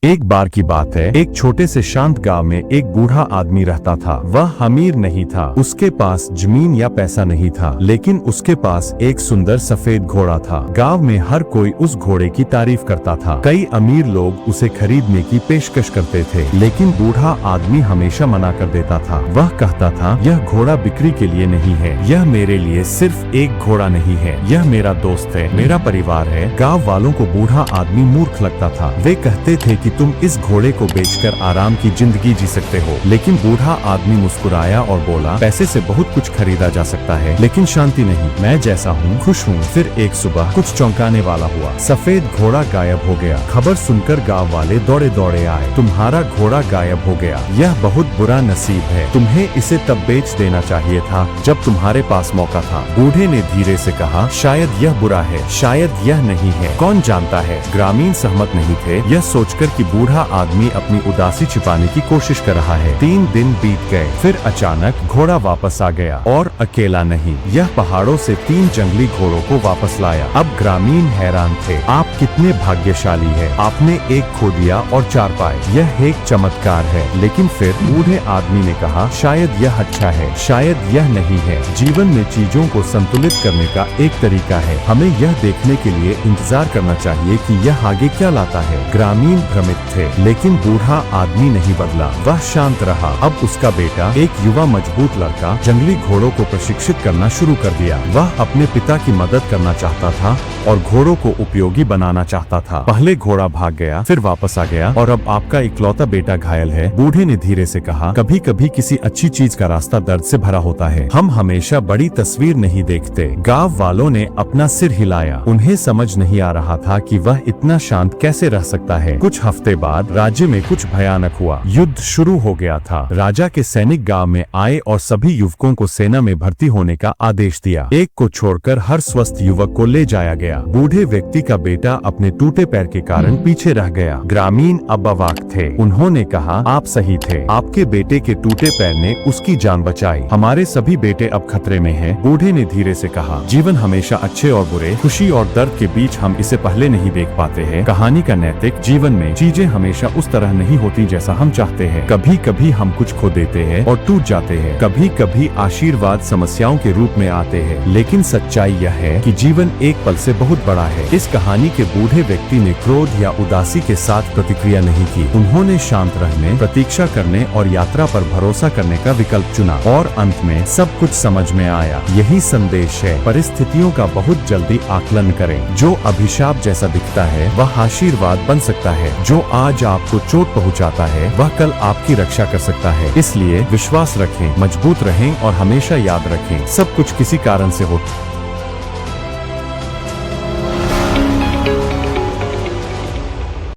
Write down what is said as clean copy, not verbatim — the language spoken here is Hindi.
एक बार की बात है, एक छोटे से शांत गांव में एक बूढ़ा आदमी रहता था। वह अमीर नहीं था, उसके पास जमीन या पैसा नहीं था, लेकिन उसके पास एक सुंदर सफेद घोड़ा था। गांव में हर कोई उस घोड़े की तारीफ करता था। कई अमीर लोग उसे खरीदने की पेशकश करते थे, लेकिन बूढ़ा आदमी हमेशा मना कर देता था। वह कहता था, यह घोड़ा बिक्री के लिए नहीं है, यह मेरे लिए सिर्फ एक घोड़ा नहीं है, यह मेरा दोस्त है, मेरा परिवार है। गाँव वालों को बूढ़ा आदमी मूर्ख लगता था। वे कहते थे कि तुम इस घोड़े को बेचकर आराम की जिंदगी जी सकते हो। लेकिन बूढ़ा आदमी मुस्कुराया और बोला, पैसे से बहुत कुछ खरीदा जा सकता है, लेकिन शांति नहीं। मैं जैसा हूँ खुश हूँ। फिर एक सुबह कुछ चौंकाने वाला हुआ। सफेद घोड़ा गायब हो गया। खबर सुनकर गाँव वाले दौड़े दौड़े आए। तुम्हारा घोड़ा गायब हो गया, यह बहुत बुरा नसीब है। तुम्हें इसे तब बेच देना चाहिए था जब तुम्हारे पास मौका था। बूढ़े ने धीरे से कहा, शायद यह बुरा है, शायद यह नहीं है, कौन जानता है। ग्रामीण सहमत नहीं थे, यह सोचकर कि बूढ़ा आदमी अपनी उदासी छिपाने की कोशिश कर रहा है। 3 दिन बीत गए। फिर अचानक घोड़ा वापस आ गया, और अकेला नहीं, यह पहाड़ों से 3 जंगली घोड़ों को वापस लाया। अब ग्रामीण हैरान थे। आप कितने भाग्यशाली है, आपने एक खो दिया और 4 पाए, यह एक चमत्कार है। लेकिन फिर बूढ़े आदमी ने कहा, शायद यह अच्छा है, शायद यह नहीं है। जीवन में चीजों को संतुलित करने का एक तरीका है। हमें यह देखने के लिए इंतजार करना चाहिए कि यह आगे क्या लाता है। ग्रामीण भ्रमित थे, लेकिन बूढ़ा आदमी नहीं बदला। वह शांत रहा। अब उसका बेटा, एक युवा मजबूत लड़का, जंगली घोड़ों को प्रशिक्षित करना शुरू कर दिया। वह अपने पिता की मदद करना चाहता था और घोड़ों को उपयोगी बनाना चाहता था। पहले घोड़ा भाग गया, फिर वापस आ गया, और अब आपका इकलौता बेटा घायल है। बूढ़े ने धीरे से कहा, कभी कभी किसी अच्छी चीज का रास्ता दर्द से भरा होता है। हम हमेशा बड़ी तस्वीर नहीं देखते। गाँव वालों ने अपना सिर हिलाया। उन्हें समझ नहीं आ रहा था कि वह इतना शांत कैसे रह सकता है। कुछ हफ्ते बाद राज्य में कुछ भयानक हुआ। युद्ध शुरू हो गया था। राजा के सैनिक गांव में आए और सभी युवकों को सेना में भर्ती होने का आदेश दिया। एक को छोड़कर हर स्वस्थ युवक को ले जाया गया। बूढ़े व्यक्ति का बेटा अपने टूटे पैर के कारण पीछे रह गया। ग्रामीण अब अवाक थे। उन्होंने कहा, आप सही थे, आपके बेटे के टूटे पैर ने उसकी जान बचाई। हमारे सभी बेटे अब खतरे में हैं। बूढ़े ने धीरे से कहा, जीवन हमेशा अच्छे और बुरे, खुशी और दर्द के बीच हम इसे पहले नहीं देख पाते हैं। कहानी का नैतिक, जीवन में चीजें हमेशा उस तरह नहीं होती जैसा हम चाहते हैं। कभी कभी हम कुछ खो देते हैं और टूट जाते हैं। कभी कभी आशीर्वाद समस्याओं के रूप में आते हैं। लेकिन सच्चाई यह है कि जीवन एक पल से बहुत बड़ा है। इस कहानी के बूढ़े व्यक्ति ने क्रोध या उदासी के साथ प्रतिक्रिया नहीं की। उन्होंने शांत रहने, प्रतीक्षा करने और यात्रा पर भरोसा करने का विकल्प चुना। और अंत में सब कुछ समझ में आया। यही संदेश है, परिस्थितियों का बहुत जल्दी आकलन करें। जो अभिशाप जैसा दिखता है वह आशीर्वाद बन सकता है। जो आज आपको चोट पहुंचाता है वह कल आपकी रक्षा कर सकता है। इसलिए विश्वास रखें, मजबूत रहें और हमेशा याद रखें, सब कुछ किसी कारण से होता है।